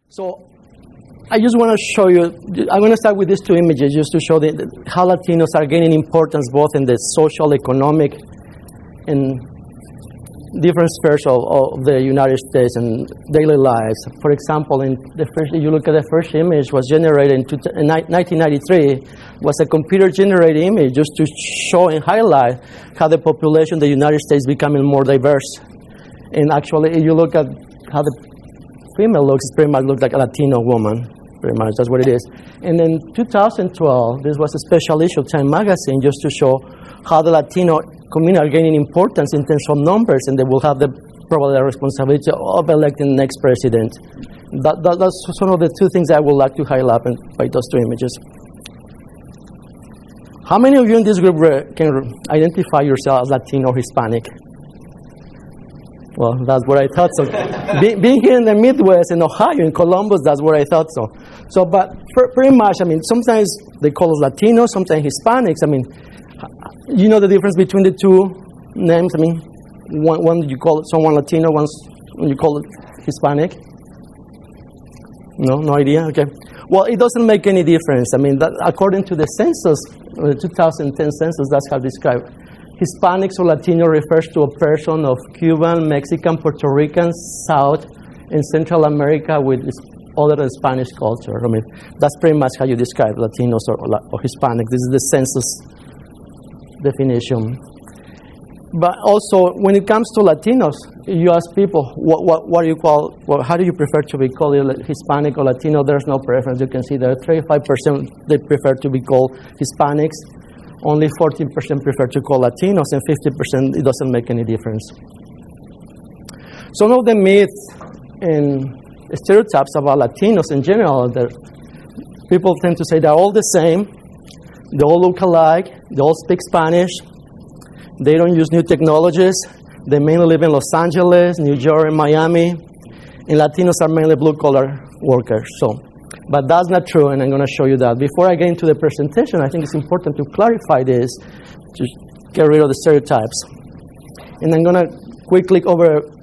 So I just want to show you, I'm going to start with these two images just to show how Latinos are gaining importance both in the social, economic, and different spheres of the United States and daily lives. For example, you look at the first image was generated in 1993, was a computer-generated image just to show and highlight how the population of the United States is becoming more diverse. And actually, if you look at how the female looks, it pretty much looks like a Latino woman. Pretty much, that's what it is. And in 2012, this was a special issue of Time magazine just to show how the Latino community are gaining importance in terms of numbers, and they will have probably the responsibility of electing the next president. That's one of the two things I would like to highlight by those two images. How many of you in this group can identify yourself as Latino or Hispanic? Well, that's what I thought so. Being here in the Midwest, in Ohio, in Columbus, that's what I thought so. So, but pretty much, I mean, sometimes they call us Latinos, sometimes Hispanics. I mean, you know the difference between the two names? I mean, one you call someone Latino, one you call it Hispanic? No idea? Okay. Well, it doesn't make any difference. I mean, according to the census, the 2010 census, that's how described. Hispanics or Latino refers to a person of Cuban, Mexican, Puerto Rican, South, and Central America with other than Spanish culture. I mean, that's pretty much how you describe Latinos or Hispanics. This is the census definition. But also, when it comes to Latinos, you ask people, what do you call, how do you prefer to be called, Hispanic or Latino? There's no preference. You can see there are 35% they prefer to be called Hispanics. Only 14% prefer to call Latinos, and 50% it doesn't make any difference. Some of the myths and stereotypes about Latinos in general, people tend to say they're all the same, they all look alike, they all speak Spanish, they don't use new technologies, they mainly live in Los Angeles, New York, and Miami, and Latinos are mainly blue-collar workers. But that's not true, and I'm going to show you that. Before I get into the presentation, I think it's important to clarify this, to get rid of the stereotypes. And I'm going to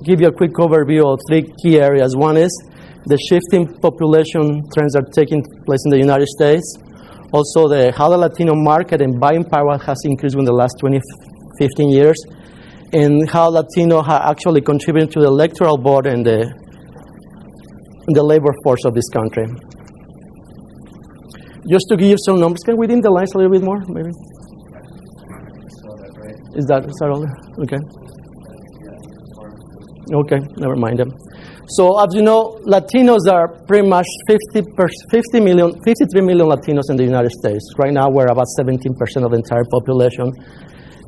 give you a quick overview of three key areas. One is the shifting population trends that are taking place in the United States. Also, how the Latino market and buying power has increased in the last 15 years, and how Latino have actually contributed to the electoral board and the labor force of this country. Just to give you some numbers, can we dim the lights a little bit more, maybe? Is that all? Okay. Okay, never mind them. So, as you know, Latinos are pretty much 53 million Latinos in the United States. Right now, we're about 17% of the entire population.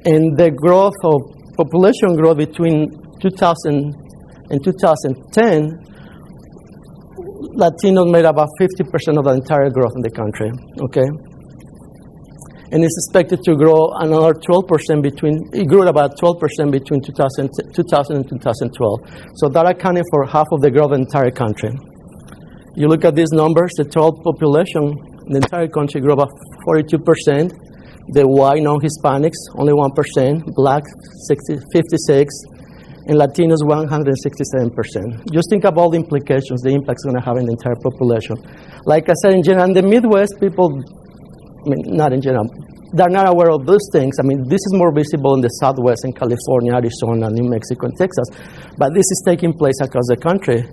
And the growth of population growth between 2000 and 2010, Latinos made about 50% of the entire growth in the country, okay? And it's expected to grow another 12% it grew at about 12% between 2000 and 2012. So that accounted for half of the growth in the entire country. You look at these numbers, the total population in the entire country grew about 42%, the white non-Hispanics, only 1%, black, 56%, and Latinos, 167%. Just think about all the implications, the impact it's going to have in the entire population. Like I said, in general, in the Midwest, people, not in general, they're not aware of those things. I mean, this is more visible in the Southwest, in California, Arizona, New Mexico, and Texas. But this is taking place across the country.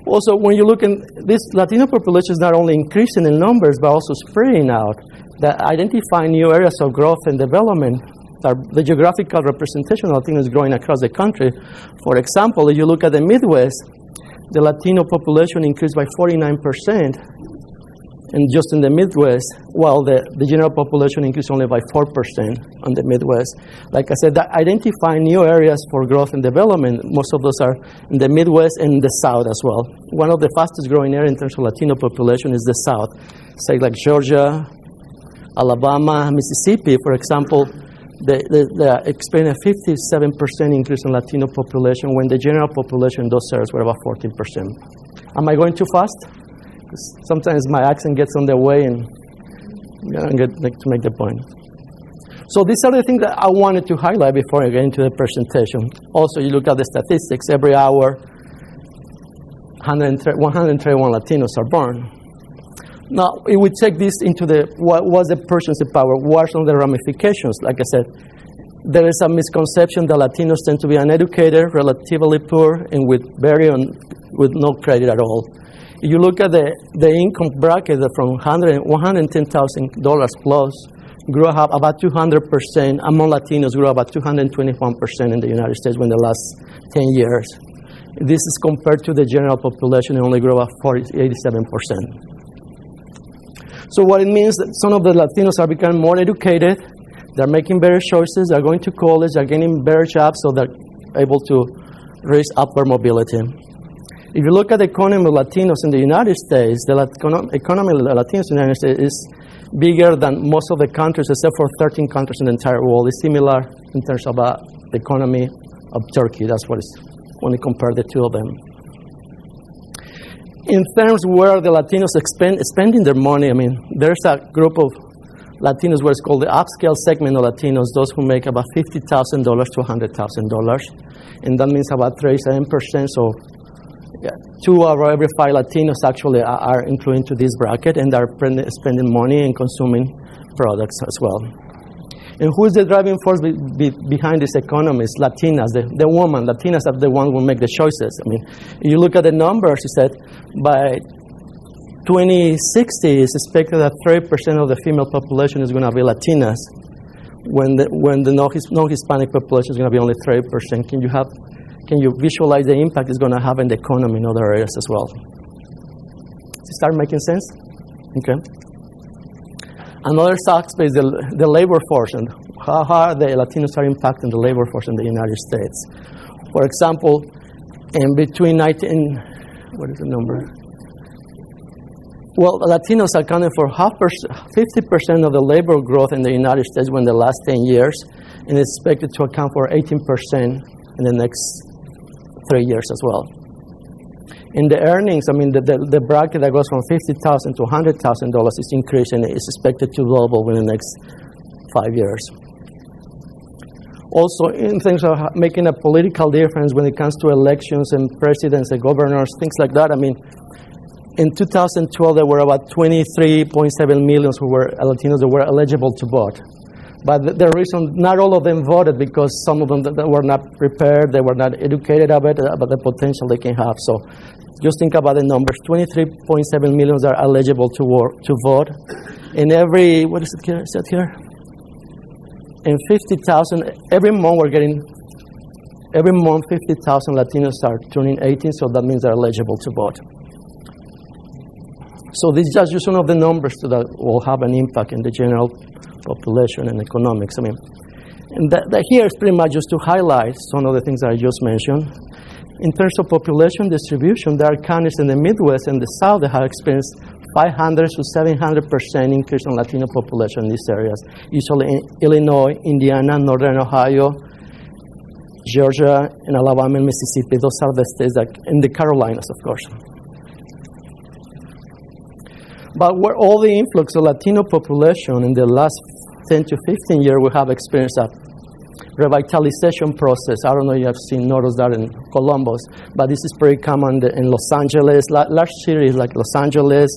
Also, when you look in this Latino population is not only increasing in numbers, but also spreading out, that identifying new areas of growth and development. The geographical representation of Latinos is growing across the country. For example, if you look at the Midwest, the Latino population increased by 49%, and just in the Midwest, while the general population increased only by 4% on the Midwest. Like I said, identifying new areas for growth and development, most of those are in the Midwest and the South as well. One of the fastest growing areas in terms of Latino population is the South. Say like Georgia, Alabama, Mississippi, for example, they experienced a 57% increase in Latino population when the general population in those areas were about 14%. Am I going too fast? Sometimes my accent gets on the way. I'm going to make the point. So these are the things that I wanted to highlight before I get into the presentation. Also, you look at the statistics. Every hour, 131 Latinos are born. Now, if we take this into what was the purchasing power, what are some of the ramifications? Like I said, there is a misconception that Latinos tend to be uneducated, relatively poor, and with no credit at all. If you look at the income bracket from $110,000 plus, grew up about 200%, among Latinos grew about 221% in the United States in the last 10 years. This is compared to the general population, it only grew up 87%. So what it means that some of the Latinos are becoming more educated, they're making better choices, they're going to college, they're getting better jobs, so they're able to raise upward mobility. If you look at the economy of Latinos in the United States, the economy of Latinos in the United States is bigger than most of the countries, except for 13 countries in the entire world. It's similar in terms of the economy of Turkey. That's what it's, when you compare the two of them. In terms where the Latinos spending their money, I mean, there's a group of Latinos where it's called the upscale segment of Latinos, those who make about $50,000 to $100,000. And that means about 37%. So yeah, 2 out of every 5 Latinos actually are included into this bracket, and are spending money and consuming products as well. And who is the driving force behind this economy? It's Latinas, the woman. Latinas are the ones who make the choices. I mean, you look at the numbers, you said, by 2060, it's expected that 30% of the female population is going to be Latinas, when the non-Hispanic population is going to be only 30%. Can you visualize the impact it's going to have in the economy in other areas as well? Does it start making sense? Okay. Another aspect is the labor force and how the Latinos are impacting the labor force in the United States. For example, in between what is the number? Well, Latinos accounted for 50% of the labor growth in the United States in the last 10 years, and is expected to account for 18% in the next 3 years as well. In the earnings, I mean, the bracket that goes from $50,000 to $100,000 is increasing. It's expected to double in the next 5 years. Also, in things of making a political difference when it comes to elections and presidents and governors, things like that. I mean, in 2012, there were about 23.7 million Latinos that were eligible to vote. But the reason, not all of them voted because some of them were not prepared, they were not educated about the potential they can have. So just think about the numbers. 23.7 million are eligible to vote. And every, what is it here? Is that here? And 50,000, every month 50,000 Latinos are turning 18, so that means they're eligible to vote. So this is just one of the numbers that will have an impact in the general population and economics. I mean, and that here is pretty much just to highlight some of the things that I just mentioned. In terms of population distribution, there are counties in the Midwest and the South that have experienced 500 to 700% increase in Latino population in these areas. Usually in Illinois, Indiana, Northern Ohio, Georgia, and Alabama and Mississippi. Those are the states that, in the Carolinas, of course. But where all the influx of Latino population in the last 10 to 15 years, we have experienced a revitalization process. I don't know if you have noticed that in Columbus, but this is pretty common in Los Angeles, large cities like Los Angeles,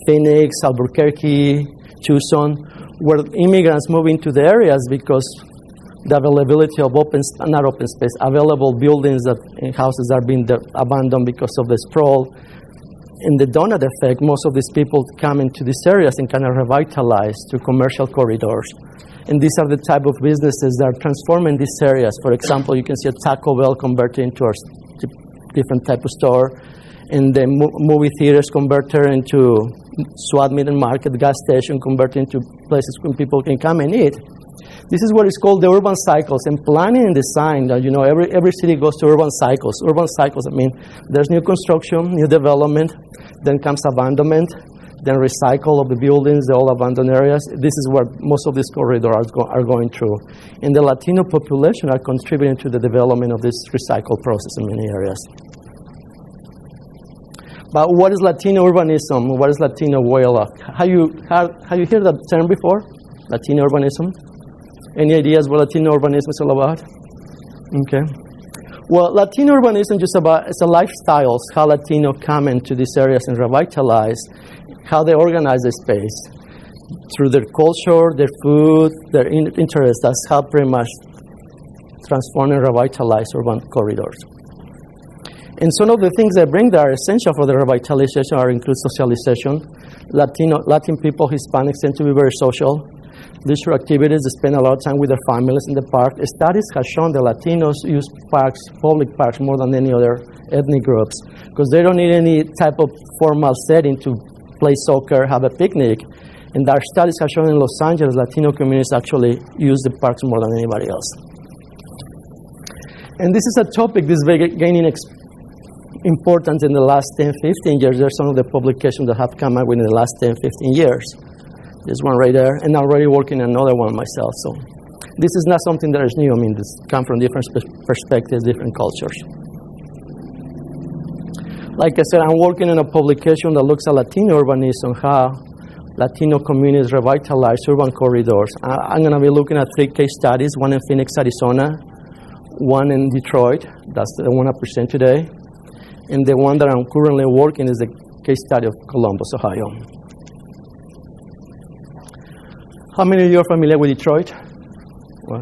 Phoenix, Albuquerque, Tucson, where immigrants move into the areas because the availability of available buildings in houses are being abandoned because of the sprawl. In the donut effect, most of these people come into these areas and kind of revitalize through commercial corridors. And these are the type of businesses that are transforming these areas. For example, you can see a Taco Bell converted into a different type of store, and the movie theaters converted into swap meet and market, gas station converted into places where people can come and eat. This is what is called the urban cycles. And planning and design, every city goes to urban cycles. Urban cycles, I mean, there's new construction, new development, then comes abandonment, then recycle of the buildings, the old abandoned areas. This is where most of these corridors are going through. And the Latino population are contributing to the development of this recycle process in many areas. But what is Latino urbanism? What is Latino way of life? Have you heard that term before? Latino urbanism? Any ideas what Latino urbanism is all about? Okay. Well, Latino urbanism is about it's a lifestyles, how Latino come into these areas and revitalize, how they organize the space through their culture, their food, their interests. That's how pretty much transform and revitalize urban corridors. And some of the things they bring that are essential for the revitalization are include socialization. Latin people, Hispanics tend to be very social. Leisure activities, they spend a lot of time with their families in the park. Studies have shown that Latinos use parks, public parks, more than any other ethnic groups because they don't need any type of formal setting to play soccer, have a picnic. And our studies have shown in Los Angeles, Latino communities actually use the parks more than anybody else. And this is a topic that's gaining importance in the last 10, 15 years. There's some of the publications that have come out within the last 10, 15 years. There's one right there, and I'm already working on another one myself. So this is not something that is new. I mean, this comes from different perspectives, different cultures. Like I said, I'm working on a publication that looks at Latino urbanism, how Latino communities revitalize urban corridors. I'm going to be looking at 3 case studies, one in Phoenix, Arizona, one in Detroit, that's the one I present today, and the one that I'm currently working is the case study of Columbus, Ohio. How many of you are familiar with Detroit? Well,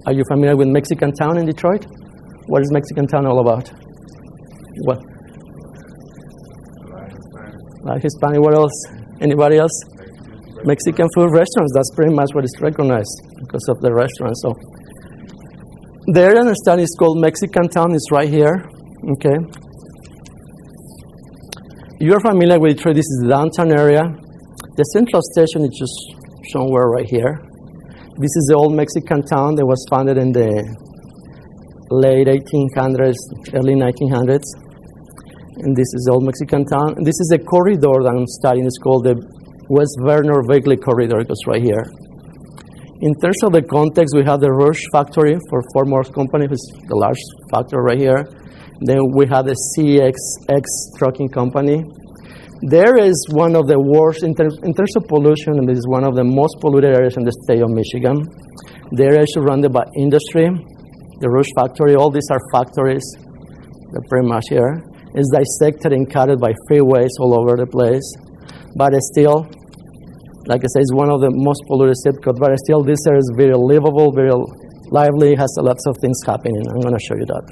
are you familiar with Mexican Town in Detroit? What is Mexican Town all about? What? Hispanic, what else? Anybody else? Mexican food restaurants, that's pretty much what is recognized because of the restaurants. So the area I'm studying is called Mexican Town. It's right here, okay? You're familiar with Detroit. This is the downtown area. The central station is just somewhere right here. This is the old Mexican Town that was founded in the late 1800s, early 1900s. And this is the old Mexican Town. And this is the corridor that I'm studying. It's called the West Werner-Vegley corridor. It goes right here. In terms of the context, we have the Rush factory for Ford Motor Company, which is the large factory right here. Then we have the CXX trucking company. There is one of the worst, in terms of pollution, and this is one of the most polluted areas in the state of Michigan. The area is surrounded by industry, the Rush factory, all these are factories. They're pretty much here. It's dissected and cut by freeways all over the place. But it's still, like I said, it's one of the most polluted zip codes, but still this area is very livable, very lively, has lots of things happening. I'm going to show you that.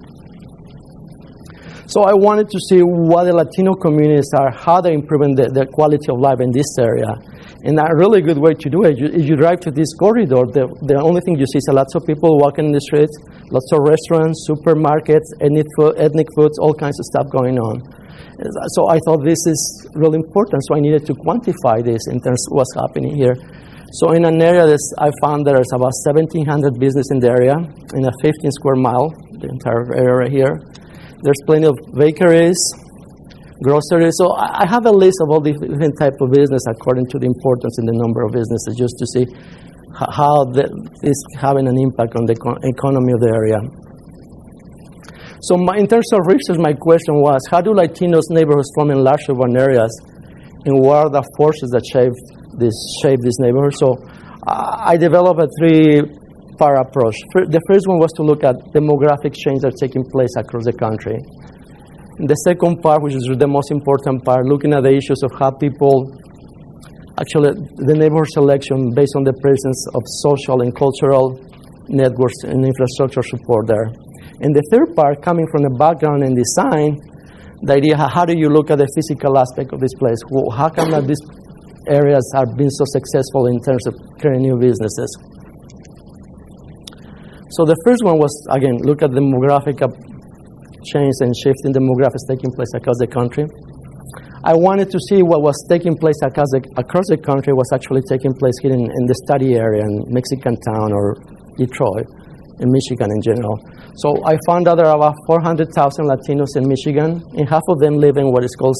So I wanted to see what the Latino communities are, how they're improving the quality of life in this area. And a really good way to do it is you drive to this corridor. The only thing you see is lots of people walking in the streets, lots of restaurants, supermarkets, ethnic foods, all kinds of stuff going on. So I thought this is really important, so I needed to quantify this in terms of what's happening here. So in an area that I found there's about 1,700 businesses in the area, in a 15 square mile, the entire area right here. There's plenty of bakeries, groceries. So I have a list of all the different types of business according to the importance and the number of businesses, just to see how it's having an impact on the economy of the area. So in terms of research, my question was, how do Latinos neighborhoods form in large urban areas, and what are the forces that shape this neighborhood? So I developed a 3-part approach. The first one was to look at demographic change that's taking place across the country. And the second part, which is the most important part, looking at the issues of how people, actually the neighborhood selection based on the presence of social and cultural networks and infrastructure support there. And the third part, coming from the background in design, the idea, how do you look at the physical aspect of this place? How come that these areas have been so successful in terms of creating new businesses? So the first one was, again, look at demographic change and shift in demographics taking place across the country. I wanted to see what was taking place across the country was actually taking place here in the study area in Mexican Town or Detroit, in Michigan in general. So I found out there are about 400,000 Latinos in Michigan, and half of them live in what is called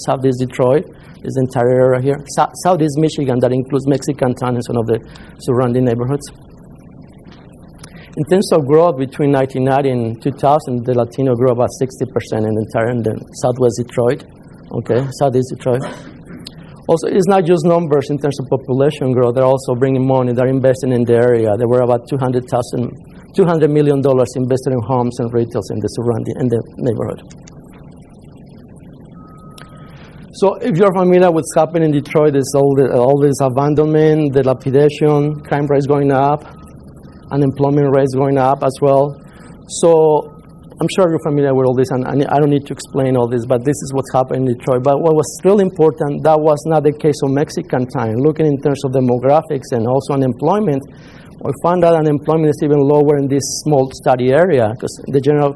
Southeast Detroit, this entire area here. Southeast Michigan, that includes Mexican Town and some of the surrounding neighborhoods. In terms of growth between 1990 and 2000, the Latino grew about 60% in the Southwest Detroit, Okay, Southeast Detroit. Also, it's not just numbers in terms of population growth. They're also bringing money. They're investing in the area. There were about $200 million invested in homes and retails in the surrounding in the neighborhood. So, if you're familiar with what's happening in Detroit, there's all this abandonment, dilapidation, crime rates going up, unemployment rates going up as well. So, I'm sure you're familiar with all this, and I don't need to explain all this, but this is what's happening in Detroit. But what was really important, that was not the case of Mexican time. Looking in terms of demographics and also unemployment, we found that unemployment is even lower in this small study area, because the general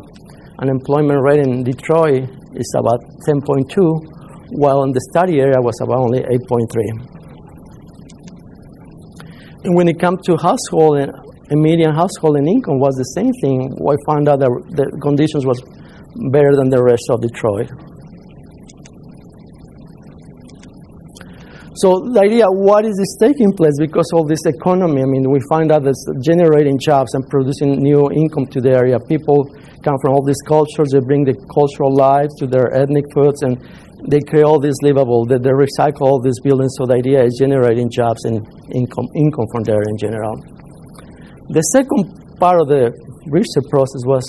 unemployment rate in Detroit is about 10.2, while in the study area was about only 8.3. And when it comes to household and median household and income was the same thing, we found out that the conditions was better than the rest of Detroit. So the idea, what is this taking place? Because of this economy, I mean, we find out that's generating jobs and producing new income to the area. People come from all these cultures, they bring the cultural life to their ethnic foods, and they create all this livable, they recycle all these buildings, so the idea is generating jobs and income from there in general. The second part of the research process was,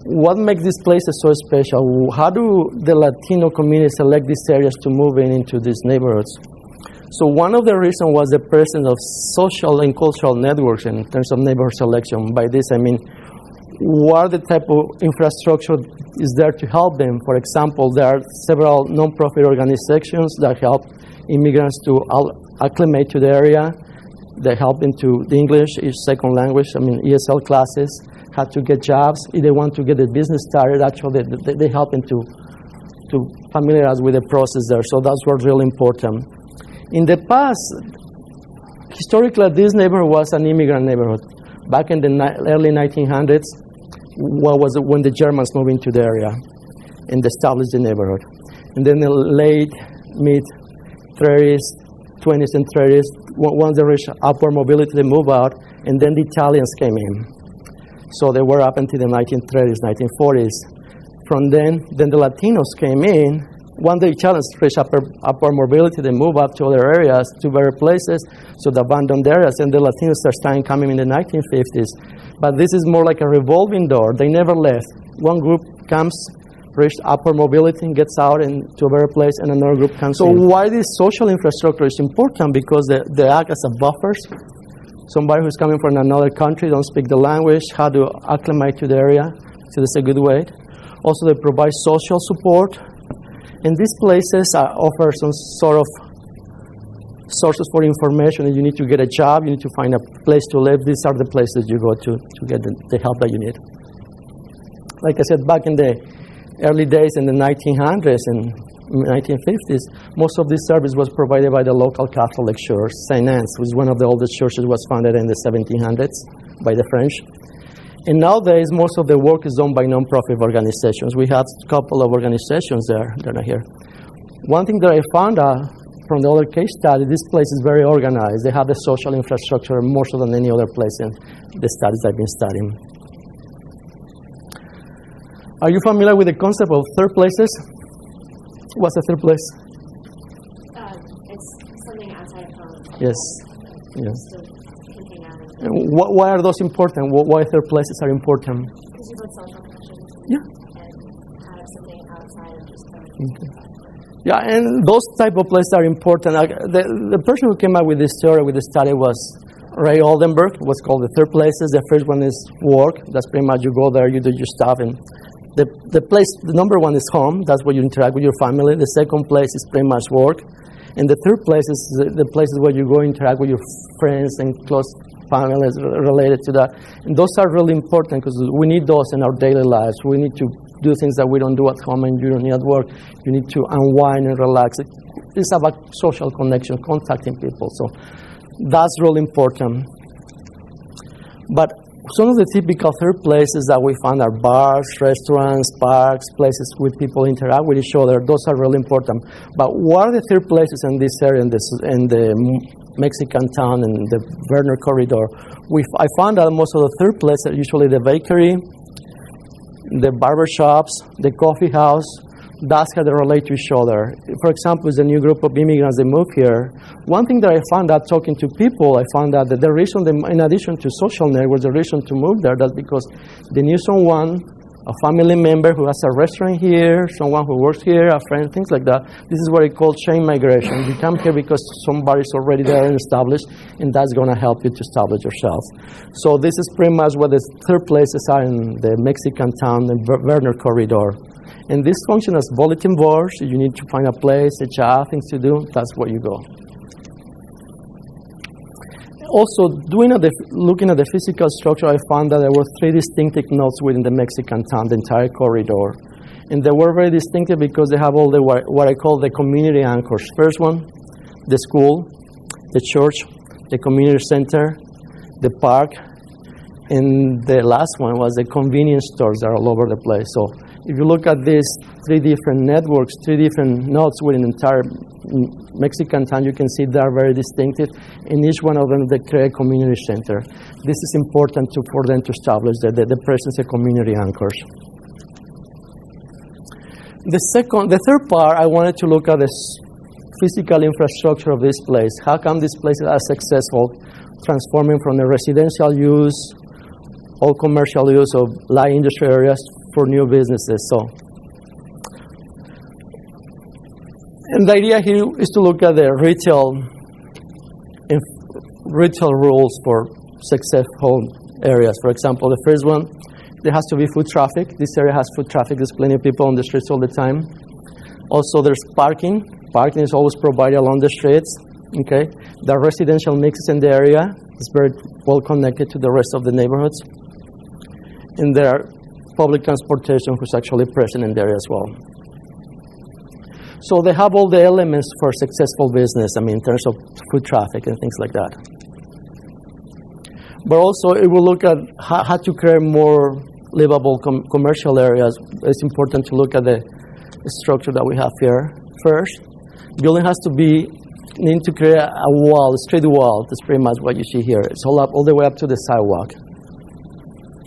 what makes these places so special? How do the Latino community select these areas to move into these neighborhoods? So one of the reasons was the presence of social and cultural networks in terms of neighborhood selection. By this I mean, what the type of infrastructure is there to help them? For example, there are several non-profit organizations that help immigrants to acclimate to the area. They help into the English is second language. I mean, ESL classes, how to get jobs. If they want to get a business started, actually, they help them to familiarize with the process there. So that's what's really important. In the past, historically, this neighborhood was an immigrant neighborhood. Back in the early 1900s, when the Germans moved into the area and established the neighborhood. And then the late, mid-30s, 20s and 30s, once they reached upward mobility, they moved out, and then the Italians came in. So they were up until the 1930s, 1940s. From then the Latinos came in. Once the Italians reached upward mobility, they moved up to other areas, to better places, so the abandoned areas, and the Latinos started coming in the 1950s. But this is more like a revolving door. They never left. One group comes, reached upper mobility and gets out into a better place, and another group comes in. So why this social infrastructure is important? Because they act as a buffers. Somebody who's coming from another country, don't speak the language, how to acclimate to the area, so that's a good way. Also, they provide social support. And these places offer some sort of sources for information. If you need to get a job, you need to find a place to live. These are the places you go to get the help that you need. Like I said, back in the early days in the 1900s and 1950s, most of this service was provided by the local Catholic church. St. Anne's was one of the oldest churches, was founded in the 1700s by the French. And nowadays, most of the work is done by non-profit organizations. We have a couple of organizations there. They're not here. One thing that I found out from the other case study, this place is very organized. They have the social infrastructure more so than any other place in the studies I've been studying. Are you familiar with the concept of third places? What's the third place? It's something outside of home. Yes. Yes. Why are those important? Why third places are important? Because you build social connections. Yeah. And have something outside of just home. Okay. Yeah, and those type of places are important. The person who came up with this theory, with this study, was Ray Oldenburg. It was called the third places. The first one is work. That's pretty much you go there, you do your stuff, and the number one is home. That's where you interact with your family. The second place is pretty much work, and the third place is the places where you go interact with your friends and close families related to that. And those are really important because we need those in our daily lives. We need to do things that we don't do at home and you don't need at work. You need to unwind and relax. It's about social connection, contacting people. So that's really important. But some of the typical third places that we find are bars, restaurants, parks, places where people interact with each other. Those are really important. But what are the third places in this area, in the Mexican town and the Werner corridor? I found that most of the third places are usually the bakery, the barber shops, the coffee house, That's how they relate to each other. For example, it's a new group of immigrants that move here. One thing that I found out talking to people, I found out that the reason, in addition to social networks, the reason to move there, that's because they knew someone, a family member who has a restaurant here, someone who works here, a friend, things like that. This is what I call chain migration. You come here because somebody's already there and established, and that's going to help you to establish yourself. So this is pretty much what the third places are in the Mexican town, the Werner corridor. And this function as bulletin boards. You need to find a place, a job, things to do. That's where you go. Also, looking at the physical structure, I found that there were three distinctive nodes within the Mexican town, the entire corridor. And they were very distinctive because they have all the what I call the community anchors. First one, the school, the church, the community center, the park, and the last one was the convenience stores that are all over the place. So if you look at these three different networks, three different nodes within the entire Mexican town, you can see they are very distinctive. In each one of them, they create a community center. This is important for them to establish the presence of community anchors. The third part, I wanted to look at the physical infrastructure of this place. How come this place is successful, transforming from the residential use, all commercial use of light industry areas for new businesses? And the idea here is to look at the retail rules for successful areas. For example, the first one, there has to be foot traffic. This area has foot traffic. There's plenty of people on the streets all the time. Also, there's parking. Parking is always provided along the streets. Okay, the residential mixes in the area is very well connected to the rest of the neighborhoods. And there are public transportation who's actually present in the area as well. So they have all the elements for successful business, in terms of foot traffic and things like that. But also it will look at how to create more livable commercial areas. It's important to look at the structure that we have here. First, building has to need to create a wall, a street wall. That's pretty much what you see here. It's all the way up to the sidewalk.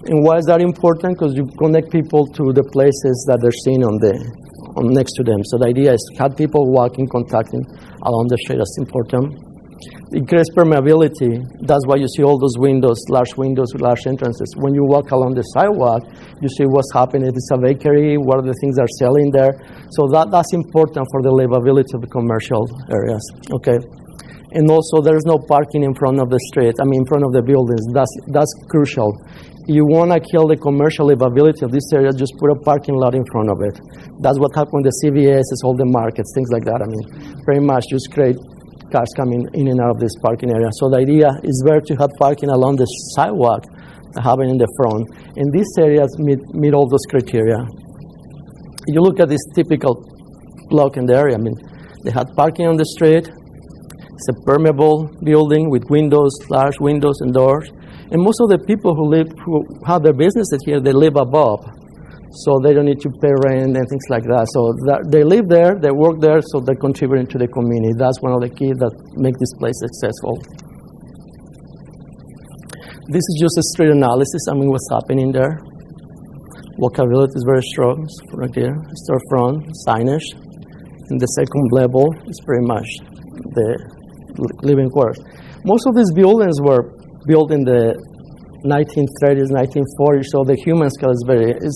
And why is that important? Because you connect people to the places that they're seeing next to them. So the idea is to have people walking, contacting along the street. That's important. It creates permeability. That's why you see all those windows, large entrances. When you walk along the sidewalk, you see what's happening. It's a bakery. What are the things they're selling there? So that's important for the livability of the commercial areas. Okay. And also, there's no parking in front of the street. In front of the buildings. That's crucial. You want to kill the commercial livability of this area, just put a parking lot in front of it. That's what happened with the CVSs, all the markets, things like that. Pretty much just create cars coming in and out of this parking area. So the idea is better to have parking along the sidewalk than having in the front. And these areas meet all those criteria. You look at this typical block in the area. They had parking on the street. It's a permeable building with windows, large windows and doors. And most of the people who have their businesses here, they live above. So they don't need to pay rent and things like that. So they live there, they work there, so they're contributing to the community. That's one of the keys that make this place successful. This is just a street analysis. What's happening there. Walkability is very strong right here. Storefront, signage. And the second level is pretty much the living quarters. Most of these buildings were built in the 1930s, 1940s, so the human scale is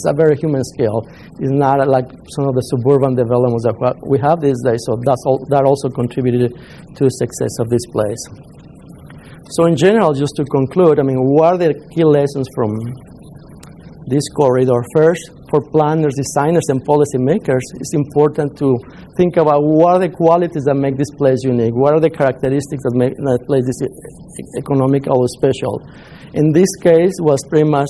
a very human scale. It's not like some of the suburban developments that we have these days, so that also contributed to the success of this place. So in general, just to conclude, what are the key lessons from this corridor? First, for planners, designers, and policymakers, it's important to think about what are the qualities that make this place unique, what are the characteristics that make that place this economically special. In this case, was pretty much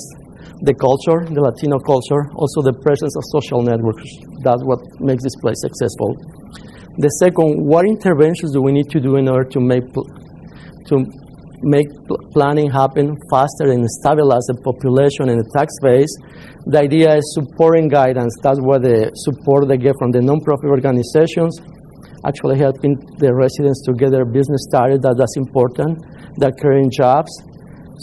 the culture, the Latino culture, also the presence of social networks. That's what makes this place successful. The second, what interventions do we need to do in order to make planning happen faster and stabilize the population and the tax base? The idea is supporting guidance. That's what the support they get from the nonprofit organizations, actually helping the residents to get their business started. That's important. They're creating jobs,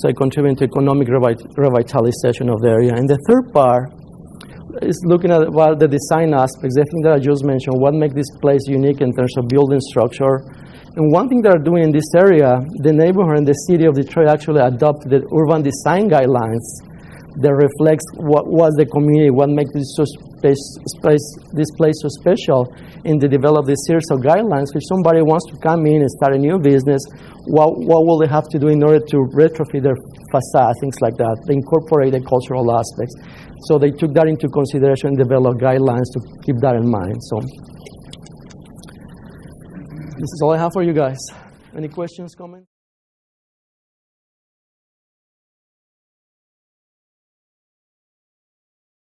so it contributes to economic revitalization of the area. And the third part, is looking at what the design aspects, the thing that I just mentioned, what makes this place unique in terms of building structure. And one thing they're doing in this area, the neighborhood and the city of Detroit actually adopted the urban design guidelines that reflects what was the community, what makes this place so special, and they develop this series of guidelines. If somebody wants to come in and start a new business, what will they have to do in order to retrofit their facade, things like that. They incorporate the cultural aspects. So they took that into consideration and developed guidelines to keep that in mind. So this is all I have for you guys. Any questions, comments?